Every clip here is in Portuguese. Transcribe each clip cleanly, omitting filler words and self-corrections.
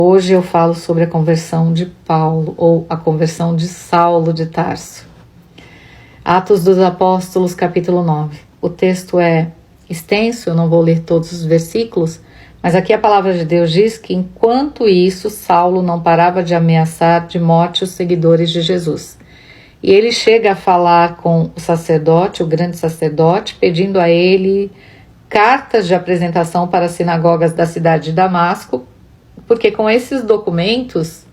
Hoje eu falo sobre a conversão de Paulo, ou a conversão de Saulo de Tarso. Atos dos Apóstolos, capítulo 9. O texto é extenso, eu não vou ler todos os versículos, mas aqui a palavra de Deus diz que enquanto isso, Saulo não parava de ameaçar de morte os seguidores de Jesus. E ele chega a falar com o sacerdote, o grande sacerdote, pedindo a ele cartas de apresentação para as sinagogas da cidade de Damasco, porque com esses documentos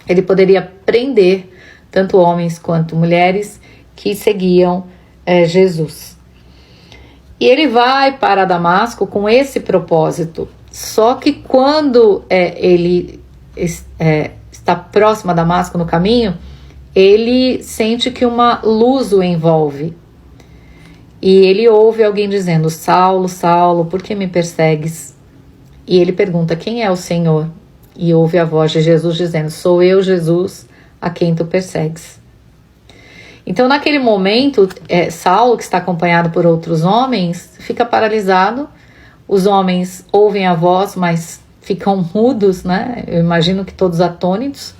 ele poderia prender tanto homens quanto mulheres que seguiam Jesus. E ele vai para Damasco com esse propósito. Só que quando ele está próximo a Damasco no caminho, ele sente que uma luz o envolve. E ele ouve alguém dizendo: Saulo, Saulo, por que me persegues? E ele pergunta: quem é o Senhor? E ouve a voz de Jesus dizendo: sou eu, Jesus, a quem tu persegues. Então, naquele momento, Saulo, que está acompanhado por outros homens, fica paralisado. Os homens ouvem a voz, mas ficam mudos, né? Eu imagino que todos atônitos.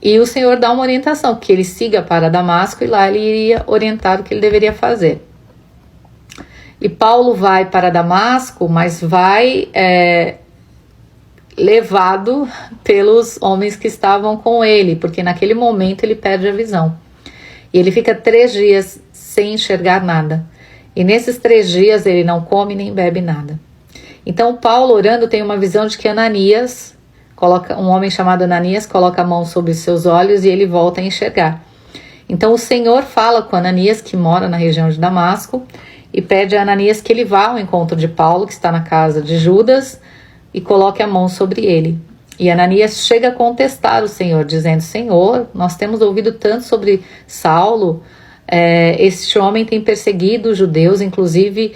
E o Senhor dá uma orientação, que ele siga para Damasco, e lá ele iria orientar o que ele deveria fazer. E Paulo vai para Damasco, mas vai levado pelos homens que estavam com ele, porque naquele momento ele perde a visão. E ele fica 3 dias sem enxergar nada. E nesses 3 dias ele não come nem bebe nada. Então Paulo, orando, tem uma visão de que Ananias, um homem chamado Ananias, coloca a mão sobre os seus olhos e ele volta a enxergar. Então o Senhor fala com Ananias, que mora na região de Damasco, e pede a Ananias que ele vá ao encontro de Paulo, que está na casa de Judas, e coloque a mão sobre ele. E Ananias chega a contestar o Senhor, dizendo: Senhor, nós temos ouvido tanto sobre Saulo, este homem tem perseguido os judeus, inclusive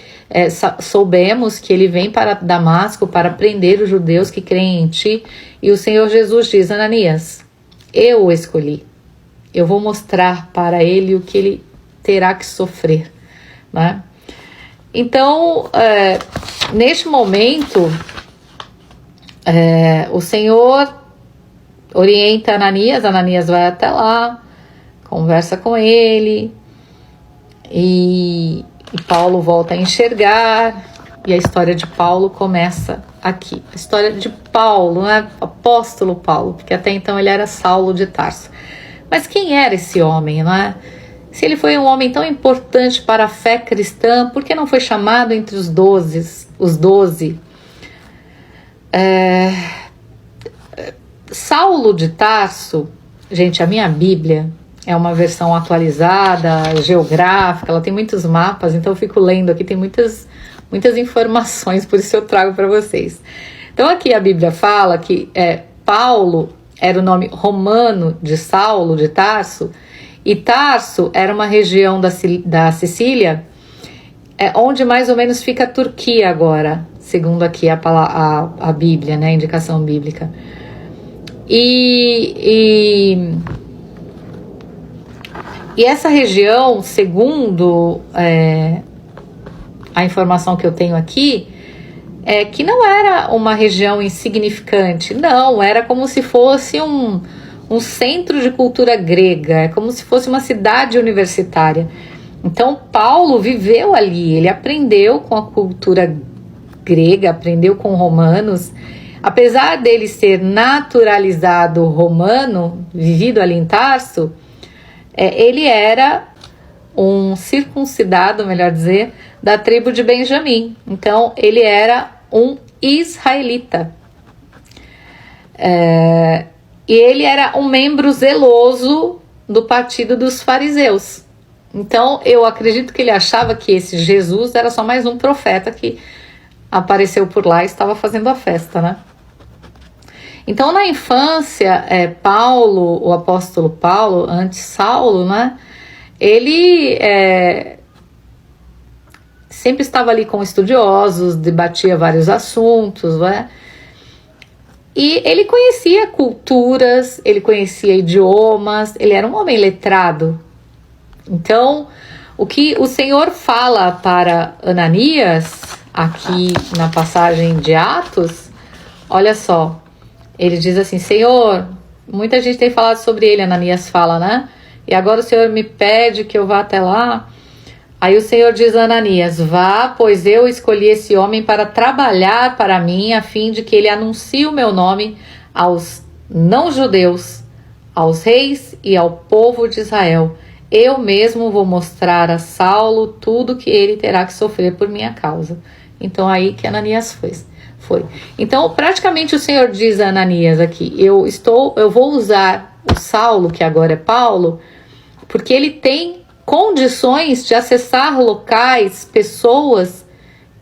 soubemos que ele vem para Damasco para prender os judeus que creem em ti. E o Senhor Jesus diz: Ananias, eu o escolhi, eu vou mostrar para ele o que ele terá que sofrer, né? Então, neste momento, o Senhor orienta Ananias. Ananias vai até lá, conversa com ele, e Paulo volta a enxergar, e a história de Paulo começa aqui. A história de Paulo, não é apóstolo Paulo, porque até então ele era Saulo de Tarso. Mas quem era esse homem, não é? Se ele foi um homem tão importante para a fé cristã, por que não foi chamado entre os 12? Saulo de Tarso, gente, a minha Bíblia é uma versão atualizada, geográfica, ela tem muitos mapas, então eu fico lendo aqui, tem muitas informações, por isso eu trago para vocês. Então aqui a Bíblia fala que Paulo era o nome romano de Saulo de Tarso, e Tarso era uma região da Sicília, onde mais ou menos fica a Turquia agora, segundo aqui a Bíblia, né, a indicação bíblica. E essa região, segundo a informação que eu tenho aqui, que não era uma região insignificante, não, era como se fosse um centro de cultura grega, é como se fosse uma cidade universitária. Então Paulo viveu ali, ele aprendeu com a cultura grega, aprendeu com romanos. Apesar dele ser naturalizado romano, vivido ali em Tarso, ele era um circuncidado, melhor dizer, da tribo de Benjamim. Então ele era um israelita. E ele era um membro zeloso do partido dos fariseus. Então eu acredito que ele achava que esse Jesus era só mais um profeta que apareceu por lá e estava fazendo a festa, né? Então na infância, Paulo, o apóstolo Paulo, antes Saulo, né? Ele sempre estava ali com estudiosos, debatia vários assuntos, né? E ele conhecia culturas, ele conhecia idiomas, ele era um homem letrado. Então, o que o Senhor fala para Ananias, aqui na passagem de Atos, olha só, ele diz assim: Senhor, muita gente tem falado sobre ele, Ananias fala, né? E agora o Senhor me pede que eu vá até lá. Aí o Senhor diz a Ananias: vá, pois eu escolhi esse homem para trabalhar para mim, a fim de que ele anuncie o meu nome aos não-judeus, aos reis e ao povo de Israel. Eu mesmo vou mostrar a Saulo tudo que ele terá que sofrer por minha causa. Então aí que Ananias foi. Então praticamente o Senhor diz a Ananias aqui: eu vou usar o Saulo, que agora é Paulo, porque ele tem condições de acessar locais, pessoas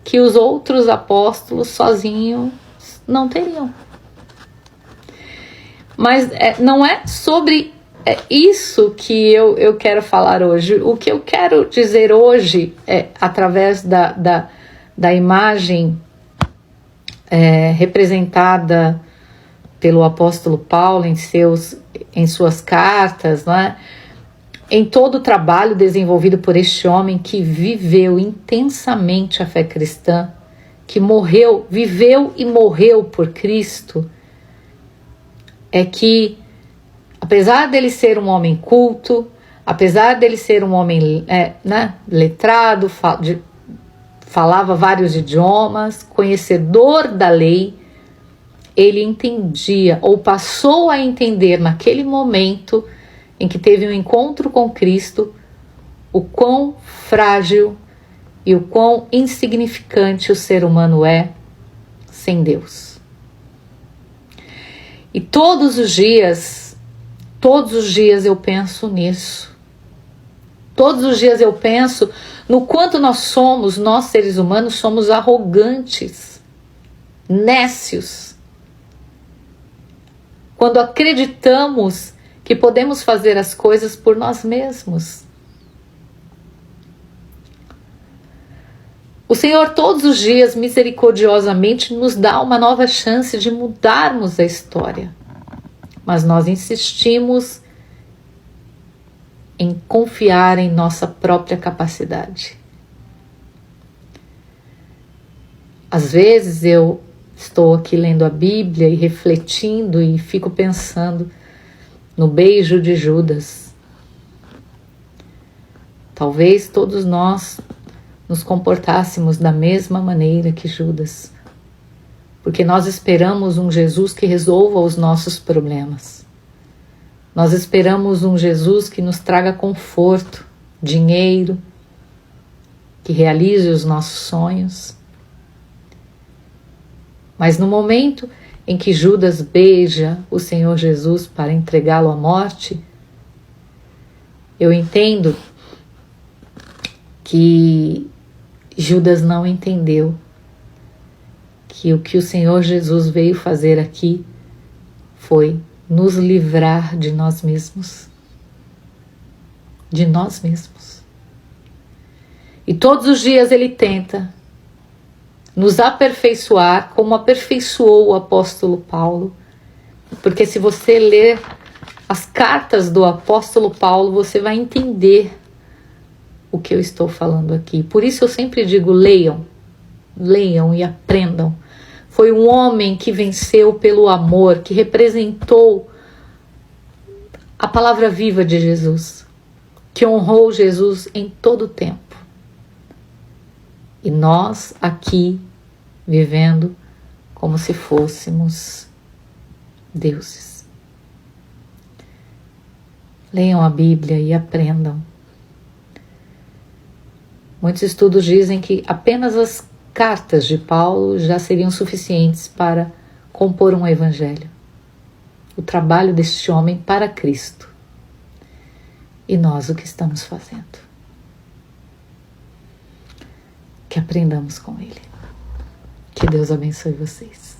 que os outros apóstolos sozinhos não teriam. Mas não é sobre isso que eu quero falar hoje. O que eu quero dizer hoje, através da imagem representada pelo apóstolo Paulo em suas cartas, não é? Em todo o trabalho desenvolvido por este homem que viveu intensamente a fé cristã, que viveu e morreu por Cristo, é que, apesar dele ser um homem culto, apesar dele ser um homem letrado, falava vários idiomas, conhecedor da lei, ele entendia, ou passou a entender naquele momento em que teve um encontro com Cristo, o quão frágil e o quão insignificante o ser humano é sem Deus. E todos os dias eu penso nisso. Todos os dias eu penso no quanto nós seres humanos, somos arrogantes, nécios, quando acreditamos que podemos fazer as coisas por nós mesmos. O Senhor todos os dias misericordiosamente nos dá uma nova chance de mudarmos a história, mas nós insistimos em confiar em nossa própria capacidade. Às vezes eu estou aqui lendo a Bíblia e refletindo e fico pensando no beijo de Judas. Talvez todos nós nos comportássemos da mesma maneira que Judas, porque nós esperamos um Jesus que resolva os nossos problemas. Nós esperamos um Jesus que nos traga conforto, dinheiro, que realize os nossos sonhos. Mas no momento em que Judas beija o Senhor Jesus para entregá-lo à morte, eu entendo que Judas não entendeu que o que o Senhor Jesus veio fazer aqui foi nos livrar de nós mesmos. De nós mesmos. E todos os dias ele tenta nos aperfeiçoar como aperfeiçoou o apóstolo Paulo. Porque se você ler as cartas do apóstolo Paulo, você vai entender o que eu estou falando aqui. Por isso eu sempre digo, leiam e aprendam. Foi um homem que venceu pelo amor, que representou a palavra viva de Jesus, que honrou Jesus em todo o tempo. E nós aqui vivendo como se fôssemos deuses. Leiam a Bíblia e aprendam. Muitos estudos dizem que apenas as cartas de Paulo já seriam suficientes para compor um evangelho. O trabalho deste homem para Cristo. E nós o que estamos fazendo? Que aprendamos com ele. Que Deus abençoe vocês.